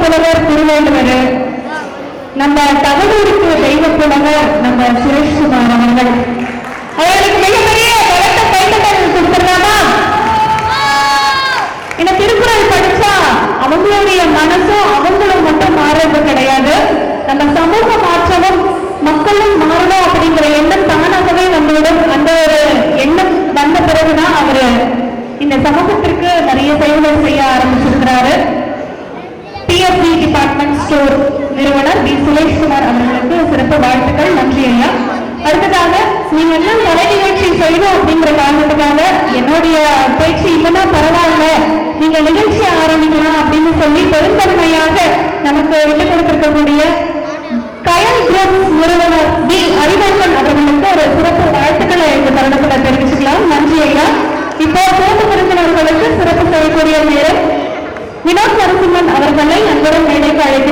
புலவர் திருவள்ளுவர், நம்ம தகவலுக்கு தெய்வ புலவர் நம்ம சுரேஷ்குமார் அவர்கள். அவர்களுக்கு மிகப்பெரிய பலத்த கைத்தட்டல் கொடுத்துடலாமா? இந்த திருக்குறள் படிச்சா அவங்களுடைய மனசும் அவங்களும் மட்டும் மாறுறது கிடையாது, நம்ம சமூக மாற்றமும் மக்களும் மாறணும் அப்படிங்கிற எண்ணம் தானாகவே நம்மளுடன். அந்த ஒரு எண்ணம் வந்த பிறகுதான் அவரு இந்த சமூகத்திற்கு நிறைய செயல்கள் செய்ய ஆரம்பிச்சிருக்கிறாரு. PFD டிபார்ட்மெண்ட் ஸ்டோர் நிறுவனர் பி சுரேஷ்குமார் அவர்களுக்கு சிறப்பு வாழ்த்துக்கள். நன்றி ஐயா. அடுத்ததாக நீங்க எல்லாம் கலை நிகழ்ச்சி செய்யணும் அப்படிங்கிற காரணத்துக்காக என்னுடைய பேச்சு இல்லைன்னா பரவாயில்ல, நீங்க நிகழ்ச்சி ஆரம்பிக்கலாம் அப்படின்னு சொல்லி பெருந்தன்மையாக நமக்கு விட்டுக் கொடுத்திருக்கக்கூடிய கயல் குரூப் நிறுவனர் பி அறிவழகன் அவர்களுக்கு ஒரு சிறப்பு வாழ்த்துக்களை இந்த தருணத்தில் தெரிவிச்சுக்கலாம். நன்றி ஐயா. இப்போ சிறப்பு விருந்தினர்களுக்கு சிறப்பு செய்யக்கூடிய நேரம் வினோத் நரசிம்மன் அவர்களை அன்புடன் மேடைக்கு அழைத்து